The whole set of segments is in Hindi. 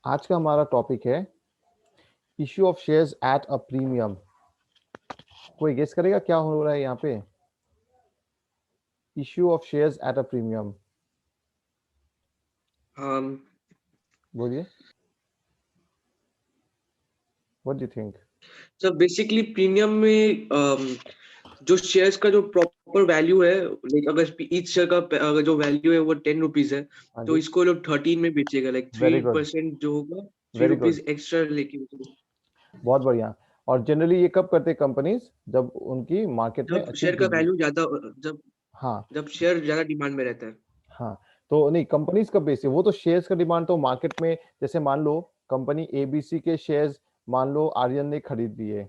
आज का हमारा टॉपिक है issue of shares at a premium. कोई गेस करेगा क्या हो रहा है यहाँ पे? Issue of shares at a premium, um, बोलिए, what do you think? Sir basically premium में जो शेयर्स का जो प्रॉपर वैल्यू है, लाइक अगर ईच शेयर का अगर जो वैल्यू है वो 10 रुपीज है, हाँ तो जी, इसको लोग 13 में बेचेगा, like three very good, percent जो होगा, three very good, rupees extra लेके बहुत बढ़िया। और जनरली ये कब करते हैं कंपनीज? जब उनकी मार्केट में जब अच्छी शेयर का गुडविल। वैल्यू ज्यादा, जब हाँ, जब शेयर ज्यादा डिमांड में रहता है। हाँ, तो नहीं, कंपनीज कब बेचती है? वो तो शेयर्स का डिमांड तो मार्केट में, जैसे मान लो कंपनी एबीसी के शेयर्स मान लो आर्यन ने खरीद लिए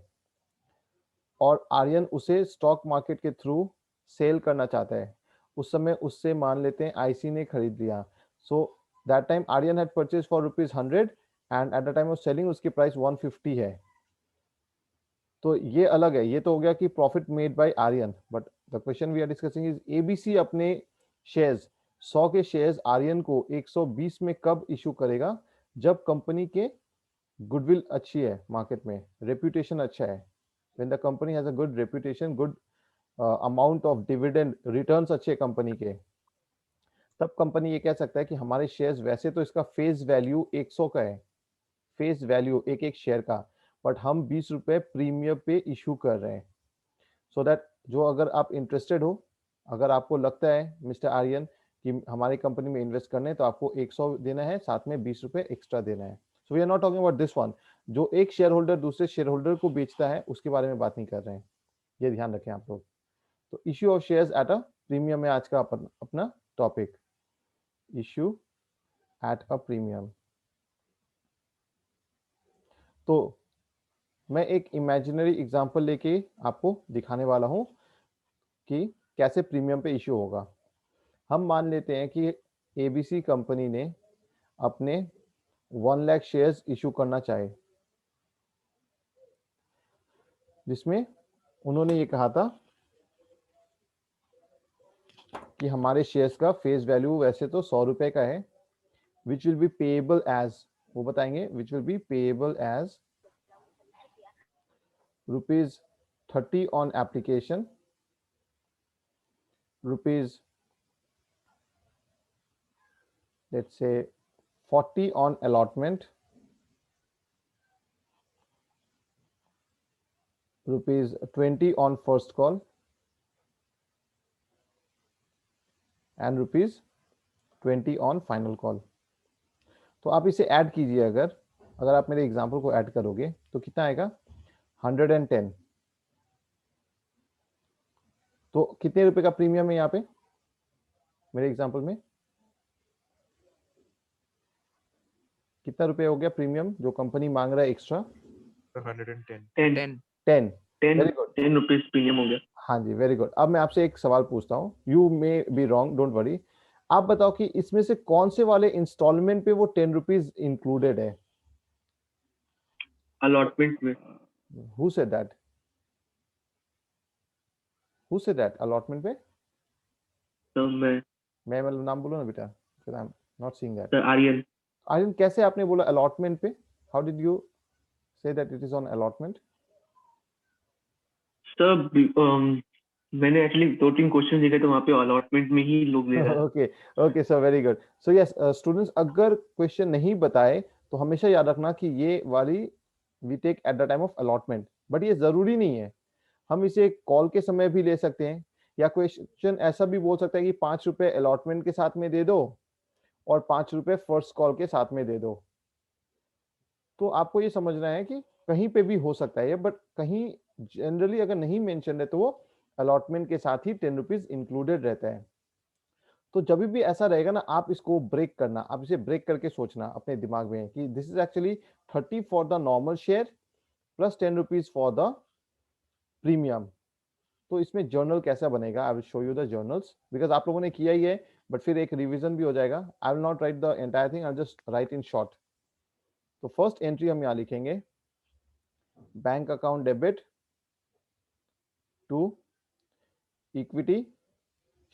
और आर्यन उसे स्टॉक मार्केट के थ्रू सेल करना चाहता है। उस समय उससे मान लेते हैं आईसी ने खरीद लिया। So that time Aryan had purchase for ₹100 and at the time of selling उसकी प्राइस 150 है। तो ये अलग है, ये तो हो गया कि profit made by Aryan. But the question we are discussing is ABC अपने शेयर्स 100 के शेयर्स आर्यन को 120 में कब इशू करेगा? जब कंपनी के गुडविल अच्छी है, मार्केट में रेपुटेशन अच्छा है। when the company has a good reputation, good amount of dividend returns अच्छे कंपनी के, तब कंपनी ये कह सकता है कि हमारे शेयर्स, वैसे तो इसका फेस वैल्यू 100 का है, फेस वैल्यू एक एक शेयर का, बट हम 20 रुपए प्रीमियम पे इशू कर रहे हैं। सो दैट जो, अगर आप इंटरेस्टेड हो, अगर आपको लगता है मिस्टर आर्यन कि हमारी कंपनी में इन्वेस्ट करने, तो आपको 100 देना है, साथ में 20 रुपए एक्स्ट्रा देना है। So we are not talking about this one. जो एक शेयर होल्डर दूसरे शेयर होल्डर को बेचता है उसके बारे में बात नहीं कर रहे हैं, ये ध्यान रखें आप लोग। तो issue of shares at a premium है आज का अपना topic, issue at a premium. तो मैं एक इमेजिनरी एग्जांपल लेके आपको दिखाने वाला हूं कि कैसे प्रीमियम पे इश्यू होगा। हम मान लेते हैं कि एबीसी कंपनी ने अपने 1 लाख शेयर्स इशू करना चाहे, जिसमें उन्होंने ये कहा था कि हमारे शेयर्स का फेस वैल्यू वैसे तो 100 रुपए का है, which will be payable as, वो बताएंगे, which will be payable as ₹30 on application, rupees, let's say 40 on allotment, ₹20 on first call and ₹20 on final call। तो आप इसे ऐड कीजिए, अगर अगर आप मेरे एग्जांपल को ऐड करोगे तो कितना आएगा? 110। तो कितने रुपए का प्रीमियम है यहाँ पे मेरे एग्जांपल में? कितना रुपए हो गया प्रीमियम जो कंपनी मांग रहा है extra? 110 10 10। 10 very good. 10 rupees premium हो गया। हाँ जी, वेरी गुड। अब मैं आपसे एक सवाल पूछता हूँ, you may be wrong, don't worry. आप बताओ कि इसमें से कौन से वाले इंस्टॉलमेंट पे वो 10 रुपीज इंक्लूडेड है? अलॉटमेंट में। Who said that? Who said that allotment पे? तो मैं मतलब नाम बोलो ना बेटा, फिर I am not seeing that. Sir Aryan. Aryan, कैसे आपने बोला अलॉटमेंट पे? How did you say that it is on allotment? Sir मैंने एक्चुअली 2-3 क्वेश्चन देखे तो वहाँ पे अलॉटमेंट में ही लोग दे रहा है। Okay, okay sir, very good. So yes students, अगर क्वेश्चन नहीं बताए तो हमेशा याद रखना कि ये वाली we take at the time of allotment, but ये जरूरी नहीं है। हम इसे कॉल के समय भी ले सकते हैं, या क्वेश्चन ऐसा भी बोल सकता है कि 5 रुपए अलॉटमेंट के साथ में दे दो और 5 रुपए फर्स्ट कॉल के साथ में दे दो। तो आपको ये समझना है कि कहीं पे भी हो सकता है ये, बट कहीं जनरली अगर नहीं मेंशन है तो वो अलॉटमेंट के साथ ही 10 रुपीज इंक्लूडेड रहता है। तो जब भी ऐसा रहेगा ना, आप इसको ब्रेक करना, आप इसे ब्रेक करके सोचना अपने दिमाग में कि this is actually 30 for the normal share plus 10 rupees for the premium. तो इसमें जर्नल कैसा बनेगा? I will show you the journals, because आप लोगों ने किया ही है, बट फिर एक रिवीजन भी हो जाएगा। I will not write the entire thing, I just write in short. तो फर्स्ट एंट्री हम यहाँ लिखेंगे, bank account debit to equity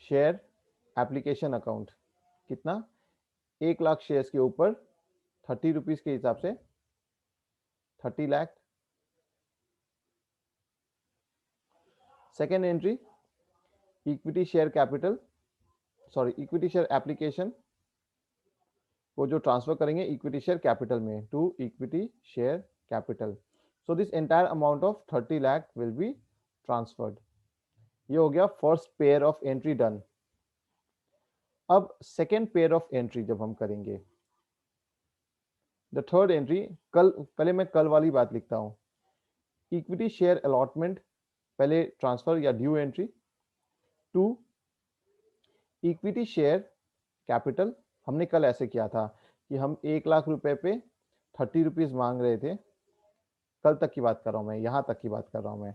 share application account. कितना? 1 लाख शेयर्स के ऊपर ₹30 के हिसाब से 30 lakh. Second entry equity share capital, sorry equity share application को जो ट्रांसफर करेंगे इक्विटी शेयर कैपिटल में to equity share capital. So this entire amount of 30 lakh will be transferred. ये हो गया first pair of entry done. अब सेकेंड पेयर ऑफ एंट्री जब हम करेंगे, द थर्ड एंट्री, पहले मैं कल वाली बात लिखता हूं। इक्विटी शेयर अलॉटमेंट पहले ट्रांसफर या due entry to equity share capital. हमने कल ऐसे किया था कि हम 1 लाख रुपए पे 30 रुपीज मांग रहे थे। कल तक की बात कर रहा हूं मैं, यहां तक की बात कर रहा हूं मैं।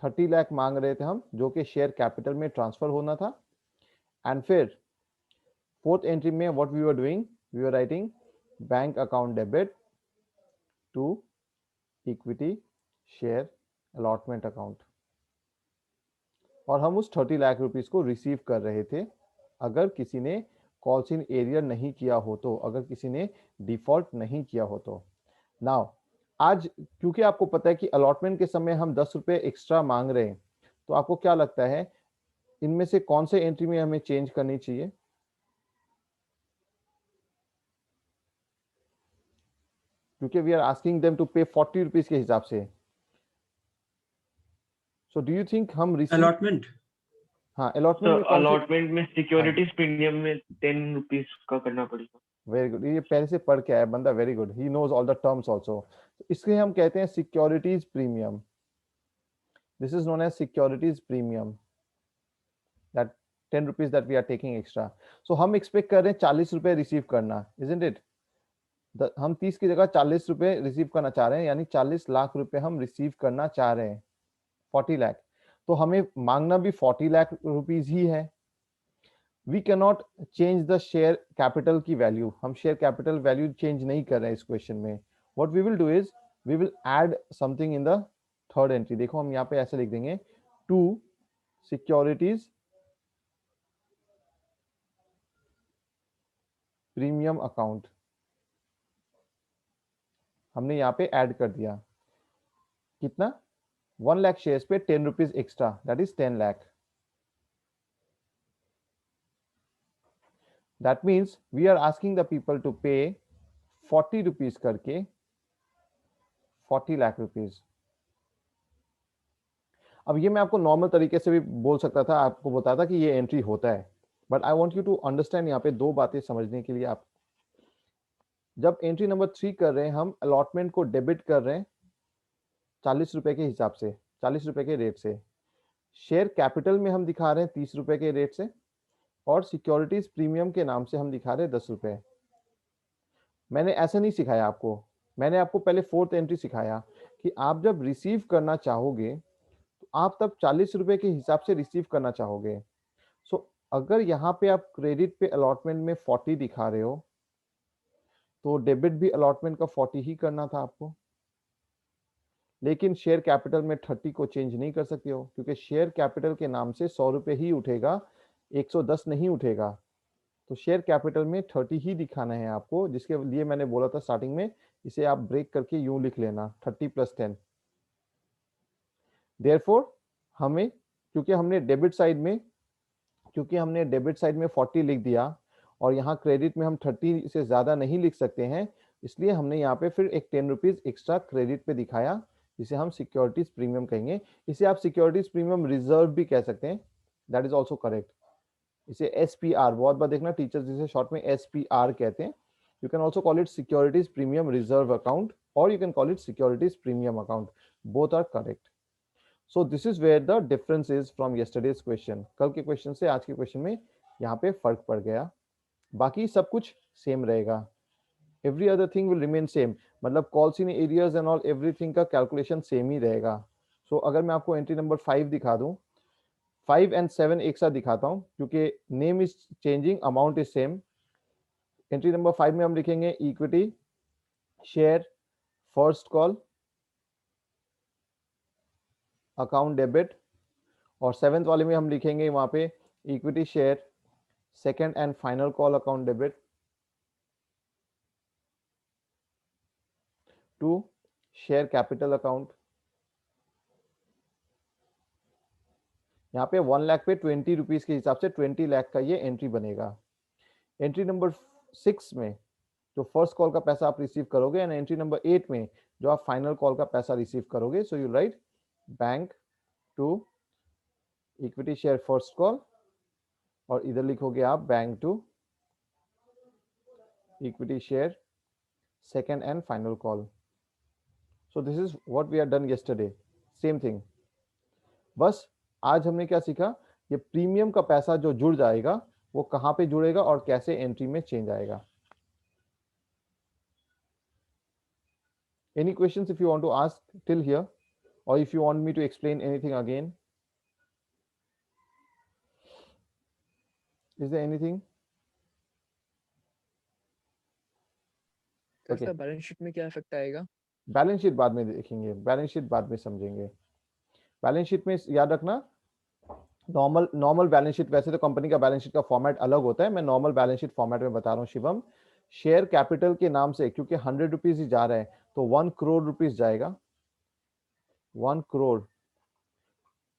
30 लाख मांग रहे थे हम, जो कि शेयर कैपिटल में ट्रांसफर होना था। एंड फिर फोर्थ एंट्री में what we were doing, we were writing bank account debit to equity share allotment account, और हम उस 30 लाख रुपीस को रिसीव कर रहे थे अगर किसी ने कॉल्स इन एरियर नहीं किया हो तो, अगर किसी ने डिफॉल्ट नहीं किया हो तो। नाउ आज क्योंकि आपको पता है कि अलॉटमेंट के समय हम 10 रुपए एक्स्ट्रा मांग रहे हैं, तो आपको क्या लगता है इनमें से कौन से एंट्री में हमें चेंज करनी चाहिए? क्योंकि we are asking them to pay 40 rupees के हिसाब से। सो डू यू थिंक हम रिसीव अलॉटमेंट? हाँ अलॉटमेंट में कौन से? अलॉटमेंट में सिक्योरिटीज प्रीमियम में 10 रुपीज का करना पड़ेगा। वेरी गुड, ये पहले से पढ़ के आया बंदा, very good, he knows all the terms also. इसलिए हम कहते हैं securities premium. This is known as securities premium, that 10 rupees that we are taking extra. So हम एक्सपेक्ट कर रहे हैं 40 रुपए रिसीव करना, इजंट इट? हम 30 की जगह 40 रुपए रिसीव करना चाह रहे हैं, यानी 40 लाख रुपए हम रिसीव करना चाह रहे हैं, 40 लाख। तो हमें मांगना भी 40 लाख रुपीज ही है। We can not change the share capital की वैल्यू, हम शेयर कैपिटल वैल्यू चेंज नहीं कर रहे हैं इस क्वेश्चन में। What we will do is we will add something in the third entry. देखो हम यहाँ पे ऐसे लिख देंगे टू सिक्योरिटीज प्रीमियम अकाउंट। हमने यहाँ पे ऐड कर दिया कितना, 1 लाख शेयर्स पे 10 rupees extra, that is 10 lakh. That means we are asking the people to pay 40 rupees करके 40 लाख रुपीज। अब ये मैं आपको नॉर्मल तरीके से भी बोल सकता था, आपको बताता था कि ये एंट्री होता है, but I want you to understand यहाँ पे दो बातें समझने के लिए। आप जब एंट्री नंबर 3 कर रहे हैं, हम अलॉटमेंट को डेबिट कर रहे हैं 40 रुपए के हिसाब से, 40 रुपए के रेट से। शेयर कैपिटल में हम दिखा रहे हैं 30 रुपए के रेट से, और सिक्योरिटीज प्रीमियम के नाम से हम दिखा रहे हैं 10 रुपए। मैंने ऐसा नहीं सिखाया आपको, मैंने आपको पहले फोर्थ एंट्री सिखाया कि आप जब रिसीव करना चाहोगे तो आप तब 40 रुपए के हिसाब से रिसीव करना चाहोगे। सो अगर यहाँ पे आप क्रेडिट पे अलॉटमेंट में 40 दिखा रहे हो, तो डेबिट भी अलॉटमेंट का 40 ही करना था आपको। लेकिन शेयर कैपिटल में 30 को चेंज नहीं कर सकते हो, क्योंकि शेयर कैपिटल के नाम से 100 रुपए ही उठेगा, 110 नहीं उठेगा। तो शेयर कैपिटल में 30 ही दिखाना है आपको, जिसके लिए मैंने बोला था स्टार्टिंग में, इसे आप ब्रेक करके यूं लिख लेना 30 + 10। देयरफॉर हमें, क्योंकि हमने डेबिट साइड में 40 लिख दिया, और यहाँ क्रेडिट में हम 30 से ज्यादा नहीं लिख सकते हैं, इसलिए हमने यहाँ पे फिर एक 10 रुपीज एक्स्ट्रा क्रेडिट पे दिखाया, जिसे हम सिक्योरिटीज प्रीमियम कहेंगे। इसे आप सिक्योरिटीज प्रीमियम रिजर्व भी कह सकते हैं, दैट इज ऑल्सो करेक्ट। इसे SPR, बहुत बार देखना टीचर्स इसे शॉर्ट में SPR कहते हैं। You can also call it securities premium reserve account, और you can call it securities premium account, both are correct. So this is where the difference is from yesterday's question. कल के क्वेश्चन से आज के क्वेश्चन में यहाँ पे फर्क पड़ गया, बाकी सब कुछ सेम रहेगा। Every other thing will remain same, मतलब calls in arrears and all everything का कैलकुलेशन सेम ही रहेगा। सो अगर मैं आपको एंट्री नंबर 5 दिखा दूं, 5 and 7 एक साथ दिखाता हूं, क्योंकि name is changing, amount is same. Entry number 5 में हम लिखेंगे equity share first call account debit, और 7th वाले में हम लिखेंगे वहां पे equity share second and final call account debit. To share capital account, यहाँ पे 1 लाख पे 20 रुपीज के हिसाब से 20 लाख का ये एंट्री बनेगा। एंट्री नंबर 6 में जो फर्स्ट कॉल का पैसा आप रिसीव करोगे, एंड एंट्री नंबर 8 में जो आप फाइनल कॉल का पैसा रिसीव करोगे। So you write bank to equity share first call, और इधर लिखोगे आप bank to equity share second and final call. So this is what we have done yesterday, same thing. बस आज हमने क्या सीखा, ये प्रीमियम का पैसा जो जुड़ जाएगा वो कहाँ पे जुड़ेगा और कैसे एंट्री में चेंज आएगा। Any questions if you want to ask till here, or if you want me to explain anything again? Is there anything? Sir balance sheet में क्या इफेक्ट आएगा? बैलेंस शीट बाद में देखेंगे, बैलेंस शीट बाद में समझेंगे। बैलेंस शीट में याद रखना, नॉर्मल बैलेंस शीट, वैसे तो कंपनी का बैलेंस शीट का फॉर्मेट अलग होता है, मैं नॉर्मल बैलेंस शीट फॉर्मेट में बता रहा हूँ शिवम। शेयर कैपिटल के नाम से क्योंकि 100 रुपीज ही जा रहे हैं तो 1 करोड़ रुपीज जाएगा, 1 crore,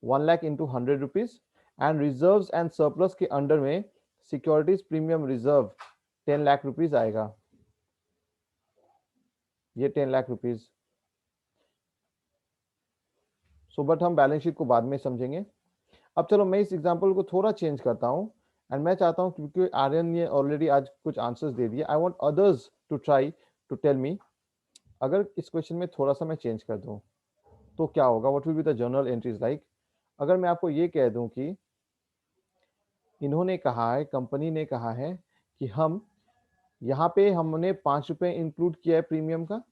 1 lakh into 100 rupees. And reserves and surplus के अंडर में securities premium reserve 10 lakh rupees आएगा, ये 10 लाख रुपीज। सो बट हम बैलेंस शीट को बाद में समझेंगे। अब चलो मैं इस एग्जांपल को थोड़ा चेंज करता हूं, एंड मैं चाहता हूं क्योंकि आर्यन ने ऑलरेडी आज कुछ आंसर्स दे दिए, I want others to try to tell me, अगर इस क्वेश्चन में थोड़ा सा मैं चेंज कर दूं तो क्या होगा, what will be the journal entries like. अगर मैं आपको ये कह दूं कि इन्होंने कहा है, कंपनी ने कहा है कि हम यहाँ पे हमने 5 रुपए इंक्लूड किया है प्रीमियम का,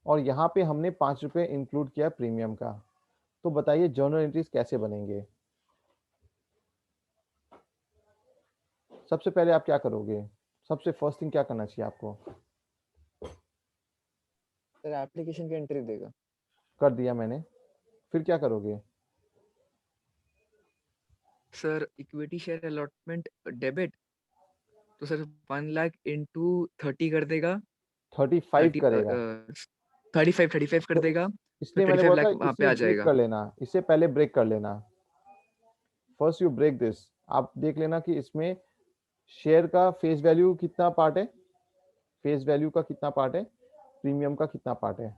और यहाँ पे हमने 5 रुपए इंक्लूड किया है प्रीमियम का, तो बताइए जर्नल एंट्रीज कैसे बनेंगे। सबसे पहले आप क्या करोगे, सबसे फर्स्ट थिंग क्या करना चाहिए आपको? सर एप्लीकेशन की एंट्री देगा। कर दिया मैंने, फिर क्या करोगे? Sir equity share allotment debit, तो सर 1 लाख इंटू 30 कर देगा, 35 करेगा, 35 कर देगा, इसलिए तो मैंने 35 बोला लाख था वहाँ पे इसे आ ब्रेक जाएगा। कर लेना, इससे पहले ब्रेक कर लेना। फर्स्ट यू ब्रेक दिस, आप देख लेना कि इसमें शेयर का फेस वैल्यू कितना पार्ट है, फेस वैल्यू का कितना पार्ट है, प्रीमियम का कितना पार्ट है।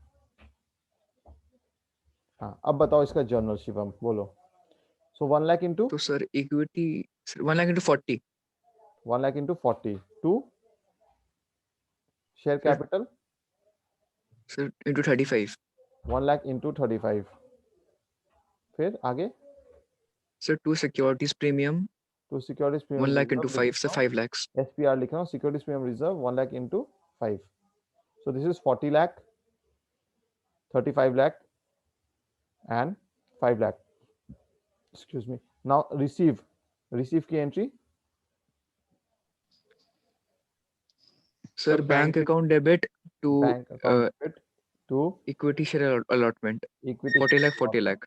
हाँ अब बताओ इसका जर्नल शिवम, बोलो। सो 1 लाख इंटू, तो sir equity 1 lakh into 40, 1 lakh into 40 to share capital sir into 35, 1 lakh into 35, फिर आगे sir to securities premium to securities 1 premium lakh into 5, sir 5 lakhs, SPR लिख रहा हूँ, securities premium reserve 1 lakh into 5, so this is 40 lakh, 35 lakh and 5 lakh, excuse me. Now receive की entry, sir bank account debit to bank account debit to equity share allotment equity 40 lakh 40 lakh,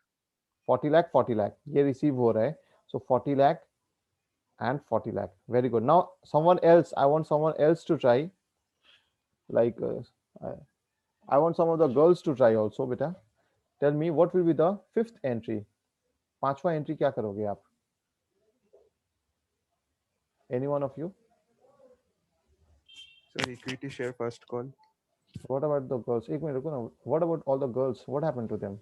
40 lakh 40 lakh ये रिसीव हो रहा है, so 40 lakh and 40 lakh, very good. Now someone else, I want someone else to try, like I want some of the girls to try also beta, tell me what will be the fifth entry, पांचवा entry क्या करोगे आप, any one of you? Sir, equity share first call. What about the girls? एक मिनट रुको ना, what about all the girls, what happened to them?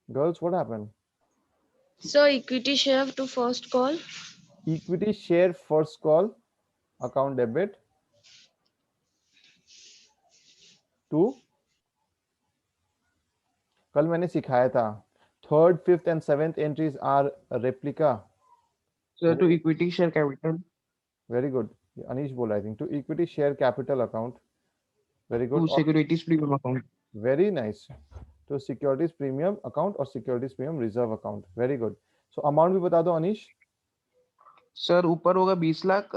Girls, what happened? So equity share to first call. Equity share first call account debit to, कल मैंने सिखाया था, third, fifth and seventh entries are replica. Sir, to equity share capital. Very good. Anish बोल रहा है, I think, to equity share capital account. Very good. To securities premium account. Very nice. To securities premium account or securities premium reserve account. Very good. So amount भी बता दो अनीश. सर ऊपर होगा 20 लाख,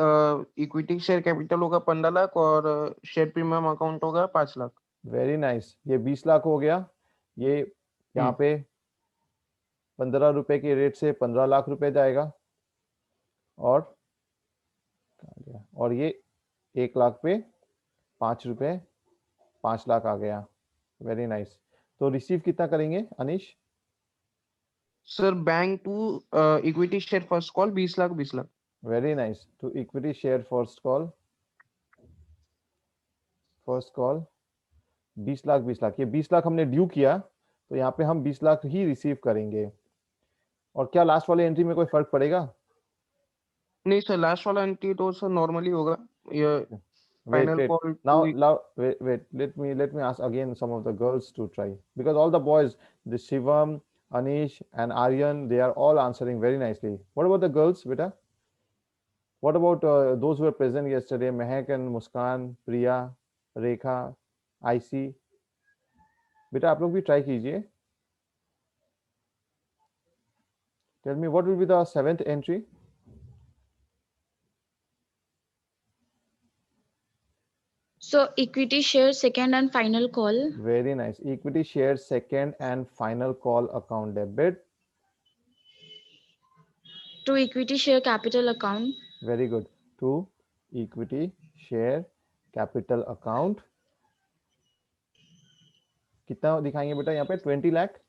इक्विटी शेयर कैपिटल होगा 15 लाख और शेयर प्रीमियम अकाउंट होगा 5 लाख। वेरी नाइस, ये 20 लाख हो गया, ये यहाँ पे 15 रुपए के रेट से 15 लाख रुपए जाएगा, और ये 1 लाख पे ₹5, 5 लाख आ गया। Very nice. तो रिसीव कितना करेंगे Anish? Sir bank to equity share first call 20 lakh. Very nice. To equity share first call 20 lakh. ये 20 लाख हमने ड्यू किया, तो यहाँ पे हम 20 लाख ही रिसीव करेंगे। और क्या लास्ट वाले एंट्री में कोई फर्क पड़ेगा? नहीं सर, लास्ट वाला एंट्री तो सर नॉर्मली होगा। ये Wait, final wait. Call Now, wait. Let me ask again some of the girls to try, because all the boys, the Shivam, Anish, and Aryan, they are all answering very nicely. What about the girls, beta? What about those who were present yesterday? Mehak and Muskan, Priya, Rekha, IC. बेटा आप लोग भी ट्राई कीजिए। Tell me what will be the 7th entry? So equity share second and final call. Very nice. Equity share second and final call account debit. To equity share capital account. Very good. To equity share capital account. कितना दिखाएंगे बेटा यहाँ पे? 20 lakh.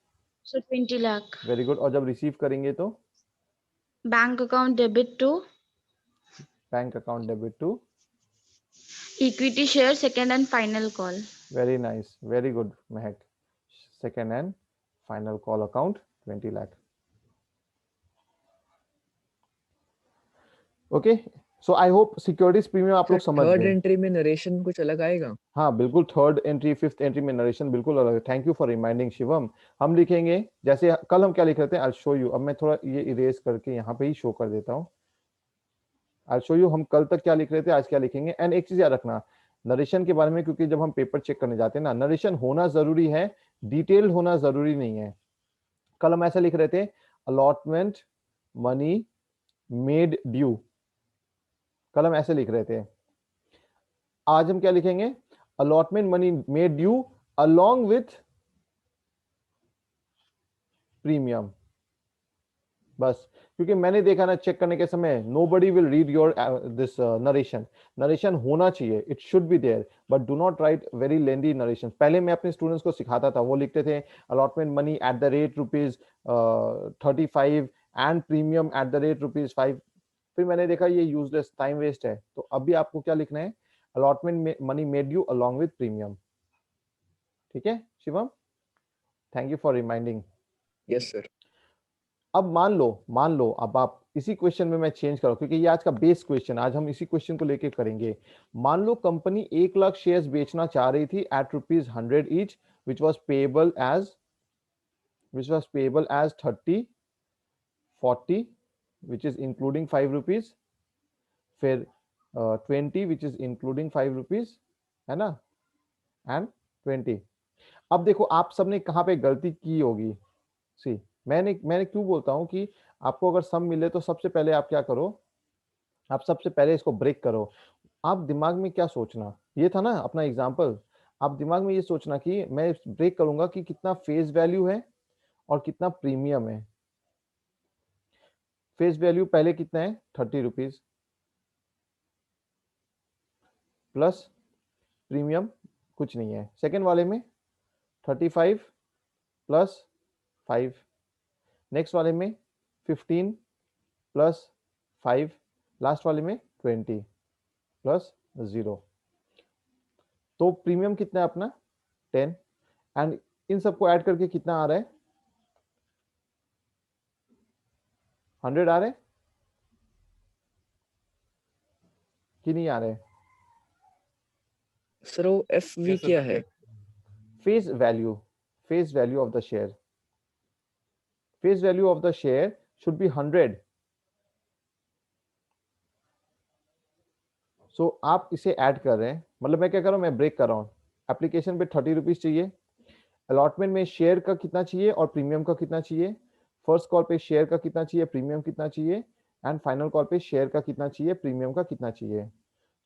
So 20 lakh. Very good. और जब रिसीव करेंगे तो? Bank account debit to bank account debit to equity share second and final call. Very nice, very good Mehak. Second and final call account 20 lakh. Okay, so I hope securities premium आप लोग समझ थर्ड गए। एंट्री में नरेशन कुछ अलग आएगा? हाँ बिल्कुल, थर्ड एंट्री फिफ्थ एंट्री में नरेशन बिल्कुल अलग है। Thank you for reminding Shivam. हम लिखेंगे जैसे कल हम क्या लिख रहे थे, आई शो यू। अब मैं थोड़ा ये इरेज करके यहाँ पे ही शो कर देता हूँ। आई शो यू हम कल तक क्या लिख रहे थे, आज क्या लिखेंगे। एंड एक चीज याद रखना नरेशन के बारे में, क्योंकि जब हम पेपर चेक करने जाते हैं ना, नरेशन होना जरूरी है, डिटेल होना जरूरी नहीं है। कल हम ऐसा लिख रहे थे, अलॉटमेंट मनी मेड ड्यू। कल हम ऐसे लिख रहे थे। आज हम क्या लिखेंगे, allotment money made due along with premium. बस, क्योंकि मैंने देखा ना चेक करने के समय, nobody will read your this narration. Narration होना चाहिए, it should be there, but do not write very lengthy narrations. पहले मैं अपने स्टूडेंट्स को सिखाता था, वो लिखते थे allotment money at the rate ₹35 and premium at the rate ₹5. फिर मैंने देखा ये यूजलेस टाइम वेस्ट है। तो अभी आपको क्या लिखना है, allotment money made due along with premium। ठीक है Shivam, thank you for reminding. Yes sir. अब मान लो अब आप इसी क्वेश्चन में मैं चेंज करूं, क्योंकि ये आज का बेस क्वेश्चन, आज हम इसी क्वेश्चन को लेके करेंगे। मान लो कंपनी 1 लाख शेयर्स बेचना चाह रही थी at ₹100 each, which was payable as 30, 40, which is including ₹5, फिर 20, which is including ₹5, है ना, एंड 20। अब देखो आप सबने कहां पे गलती की होगी। सी, मैंने क्यों बोलता हूं कि आपको अगर सम मिले तो सबसे पहले आप क्या करो, आप सबसे पहले इसको ब्रेक करो। आप दिमाग में क्या सोचना, ये था ना अपना एग्जांपल, आप दिमाग में ये सोचना कि मैं ब्रेक करूंगा कि कितना फेस वैल्यू है और कितना प्रीमियम है। फेस वैल्यू पहले कितना है, ₹30 प्लस प्रीमियम कुछ नहीं है। सेकेंड वाले में 35 प्लस 5, नेक्स्ट वाले में 15 प्लस 5, लास्ट वाले में 20 प्लस 0। तो प्रीमियम कितना है अपना 10, एंड इन सबको ऐड करके कितना आ रहा है, 100 आ रहे हैं कि नहीं आ रहे? सर वो एफवी क्या है? Face value of the share, face value of the share should be 100। सो आप इसे ऐड कर रहे हैं, मतलब मैं क्या कर रहा हूं, मैं ब्रेक कर रहा हूं। एप्लीकेशन पे ₹30 चाहिए, अलॉटमेंट में शेयर का कितना चाहिए और प्रीमियम का कितना चाहिए, फर्स्ट कॉल पे शेयर का कितना चाहिए, प्रीमियम कितना चाहिए, एंड फाइनल कॉल पे शेयर का कितना चाहिए, प्रीमियम का कितना चाहिए।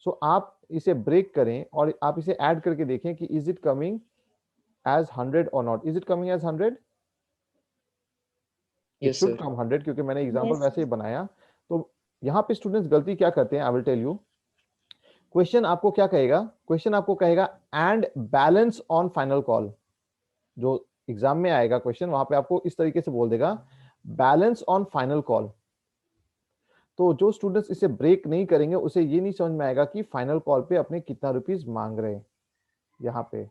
सो आप इसे ब्रेक करें और आप इसे ऐड करके देखें कि इज इट कमिंग एज 100 और not. Is it coming as 100? It should come 100, क्योंकि मैंने एग्जांपल वैसे ही बनाया। तो यहाँ पे स्टूडेंट्स गलती क्या करते हैं, I will tell you. Question आपको क्या कहेगा, क्वेश्चन आपको कहेगा and balance on final call. जो एग्जाम में आएगा क्वेश्चन, वहां पे आपको इस तरीके से बोल देगा बैलेंस ऑन फाइनल कॉल। तो जो स्टूडेंट्स इसे ब्रेक नहीं करेंगे उसे ये नहीं समझ में आएगा कि फाइनल कॉल पे अपने कितना रुपीस मांग रहे हैं यहाँ पे।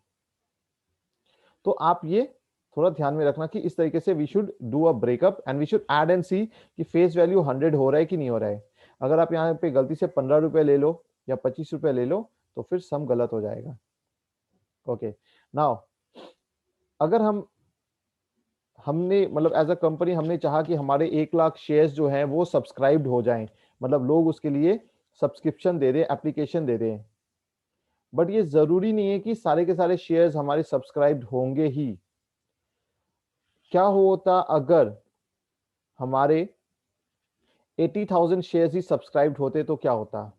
तो आप ये थोड़ा ध्यान में रखना कि इस तरीके से we should do a breakup and we should add and see कि फेस वैल्यू 100 हो रहा है कि नहीं हो रहा है। अगर आप यहाँ पे गलती से 15 रुपए ले लो या 25 रुपए ले लो तो फिर सम गलत हो जाएगा। ओके, नाउ अगर हमने मतलब एज अ कंपनी हमने चाहा कि हमारे 1 लाख शेयर्स जो हैं वो सब्सक्राइब्ड हो जाएं, मतलब लोग उसके लिए सब्सक्रिप्शन दे दें, एप्लीकेशन दे दें, बट ये जरूरी नहीं है कि सारे के सारे शेयर्स हमारे सब्सक्राइब्ड होंगे ही। क्या होता अगर हमारे 80,000 शेयर्स ही सब्सक्राइब्ड होते तो क्या होता?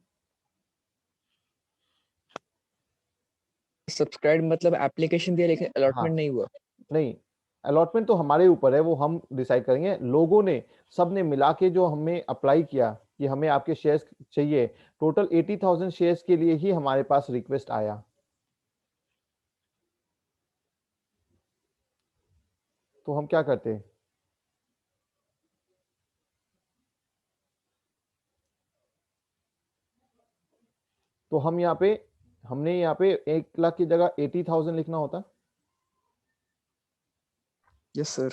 सब्सक्राइब मतलब एप्लीकेशन दिया लेकिन हाँ, अलॉटमेंट नहीं हुआ। नहीं, अलॉटमेंट तो हमारे ऊपर है, वो हम डिसाइड करेंगे। लोगों ने सबने मिला के जो हमें अप्लाई किया कि हमें आपके शेयर्स चाहिए, टोटल 80,000 शेयर्स के लिए ही हमारे पास रिक्वेस्ट आया। तो हम क्या करते हैं? तो हम यहाँ पे हमने यहाँ पे 1 लाख की जगह 80,000 लिखना होता यस सर।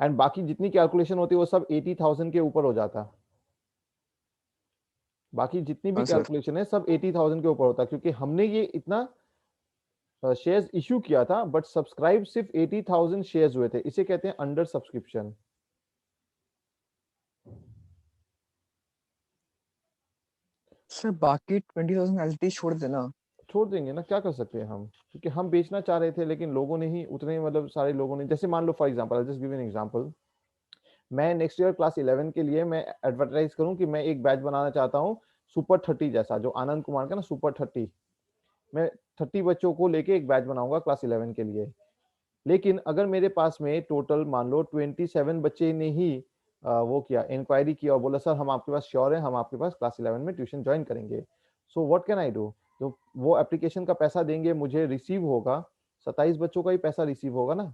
एंड बाकी जितनी कैलकुलेशन होती वो सब 80,000 के ऊपर हो जाता। बाकी जितनी भी हाँ सर। कैलकुलेशन है सब 80,000 के ऊपर होता, क्योंकि हमने ये इतना शेयर्स इशू किया था बट सब्सक्राइब सिर्फ 80,000 शेयर्स हुए थे। इसे कहते हैं अंडर सब्सक्रिप्शन। सर बाकी 20,000 एज इट इज छोड़ देना। छोड़ देंगे ना, क्या कर सकते हैं हम, क्योंकि हम बेचना चाह रहे थे लेकिन लोगों ने ही उतने मतलब सारे लोगों ने, जैसे मान लो for example I just give an example, मैं नेक्स्ट ईयर क्लास 11 के लिए मैं एडवर्टाइज करूं कि मैं एक बैच बनाना चाहता हूं सुपर 30 जैसा, जो आनंद कुमार का ना सुपर 30। मैं 30 बच्चों को लेके एक बैच बनाऊंगा क्लास 11 के लिए। लेकिन अगर मेरे पास में टोटल मान लो 27 बच्चे ने ही वो किया, इंक्वायरी किया और बोला सर हम आपके पास श्योर है, हम आपके पास क्लास 11 में ट्यूशन ज्वाइन करेंगे, so what can I do? तो वो एप्लीकेशन का पैसा देंगे, मुझे रिसीव होगा 27 बच्चों का ही पैसा रिसीव होगा ना।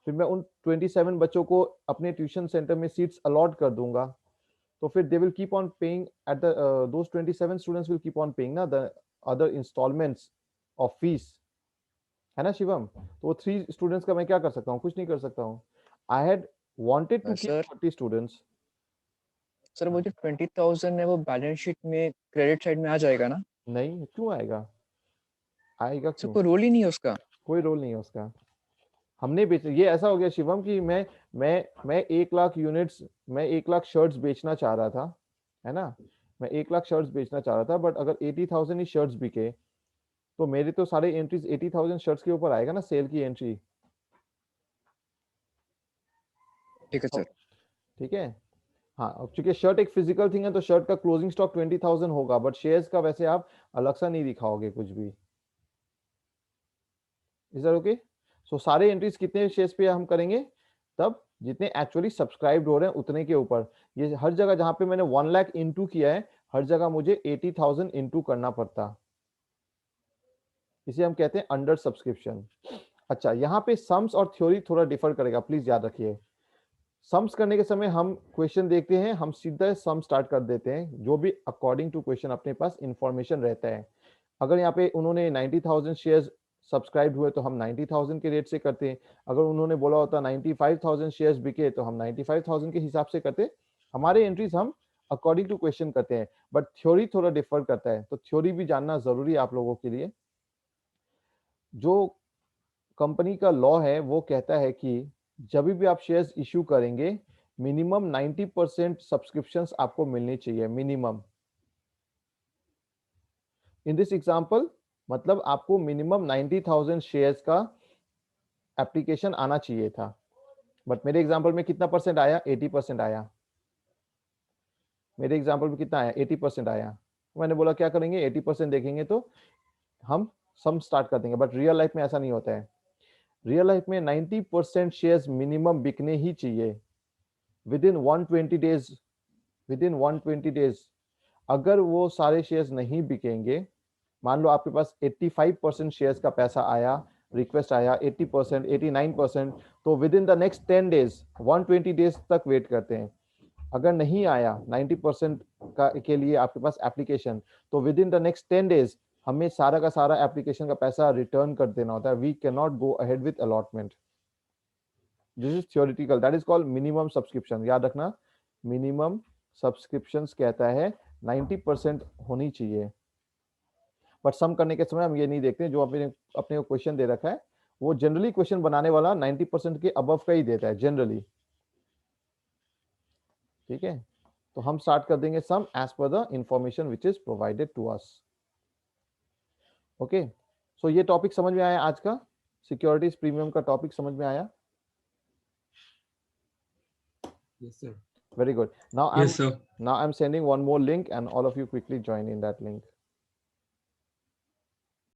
फिर मैं उन 27 बच्चों को अपने ट्यूशन सेंटर में सीट्स अलॉट कर दूंगा, तो फिर they will keep on paying at the those 27 students will keep on paying ना the other instalments of fees, है ना शिवम? तो 3 स्टूडेंट्स का मैं क्या कर सकता हूँ? कुछ नहीं कर सकता हूँ। I had wanted to keep sir 30 students. Sir वो जो 20,000 है वो बैलेंस शीट में क्रेडिट साइड में आ जाएगा ना? नहीं, क्यों आएगा? आएगा सर क्यों? कोई रोल ही नहीं है उसका। कोई रोल नहीं है उसका। हमने बेच, ये ऐसा हो गया शिवम कि मैं 1 लाख यूनिट्स, मैं 1 लाख शर्ट्स बेचना चाह रहा था, है ना? मैं 1 लाख शर्ट्स बेचना चाह रहा था, बट अगर 80,000 ही शर्ट्स बिके तो मेरे तो सारे एंट्रीज 80,000 शर्ट्स के ऊपर आएगा ना, सेल की एंट्री। ठीक है सर। ठीक है। हाँ, अब चूंकि शर्ट एक फिजिकल थिंग है तो शर्ट का क्लोजिंग स्टॉक 20,000 होगा, बट शेयर्स का वैसे आप अलग सा नहीं दिखाओगे कुछ भी। Is that okay? सो सारे एंट्रीज कितने शेयर्स पे हम करेंगे? तब जितने एक्चुअली सब्सक्राइब्ड हो रहे हैं उतने के ऊपर। ये हर जगह जहां पे मैंने 1 लाख इंटू किया है, हर जगह मुझे 80,000 इंटू करना पड़ता। इसे हम कहते हैं अंडर सब्सक्रिप्शन। अच्छा, यहाँ पे सम्स और थ्योरी थोड़ा डिफर करेगा, प्लीज याद रखिए। सम्स करने के समय हम क्वेश्चन देखते हैं, हम सीधा सम स्टार्ट कर देते हैं, जो भी अकॉर्डिंग टू क्वेश्चन अपने पास इंफॉर्मेशन रहता है। अगर यहाँ पे उन्होंने 90,000 शेयर्स सब्सक्राइब हुए तो हम 90,000 के रेट से करते हैं। अगर उन्होंने बोला होता 95,000 शेयर्स बिके तो हम 95,000 के हिसाब से करते। हमारे एंट्रीज हम अकॉर्डिंग टू क्वेश्चन करते हैं, बट थ्योरी थोड़ा डिफर करता है, तो थ्योरी भी जानना जरूरी है आप लोगों के लिए। जो कंपनी का लॉ है वो कहता है कि जब भी आप शेयर्स इश्यू करेंगे मिनिमम 90% सब्सक्रिप्शंस आपको मिलनी चाहिए, मिनिमम। इन दिस एग्जांपल मतलब आपको मिनिमम 90,000 शेयर्स का एप्लीकेशन आना चाहिए था, बट मेरे एग्जांपल में कितना परसेंट आया? 80% आया। मेरे एग्जांपल में कितना आया? 80% आया। मैंने बोला क्या करेंगे, 80% देखेंगे तो हम सम स्टार्ट कर देंगे, बट रियल लाइफ में ऐसा नहीं होता है। रियल लाइफ में 90% शेयर्स मिनिमम बिकने ही चाहिए विदिन 120 डेज। विदिन 120 डेज अगर वो सारे शेयर्स नहीं बिकेंगे मान लो आपके पास 85% शेयर्स का पैसा आया, रिक्वेस्ट आया 80%, 89%, तो with in the next 10 days 120 days तक वेट करते हैं। अगर नहीं आया 90% का के लिए आपके पास एप्लीकेशन, तो with in the next 10 days हमें सारा का सारा एप्लीकेशन का पैसा रिटर्न कर देना होता है। We can not go ahead with allotment. This is theoretical, that is called minimum subscription. याद रखना, मिनिमम सब्सक्रिप्शंस कहता है 90% होनी चाहिए। बट सम करने के समय हम ये नहीं देखते, जो अपने को क्वेश्चन दे रखा है वो जनरली क्वेश्चन बनाने वाला 90% के अबव का ही देता है जनरली। ठीक है, तो हम स्टार्ट कर देंगे same as per the information which is provided to us. Okay, so ये टॉपिक समझ में आया आज का? सिक्योरिटीज प्रीमियम का टॉपिक समझ में आया? Yes, sir. Very good. Now Yes, sir. I'm sending one more link and all of you quickly join in that link.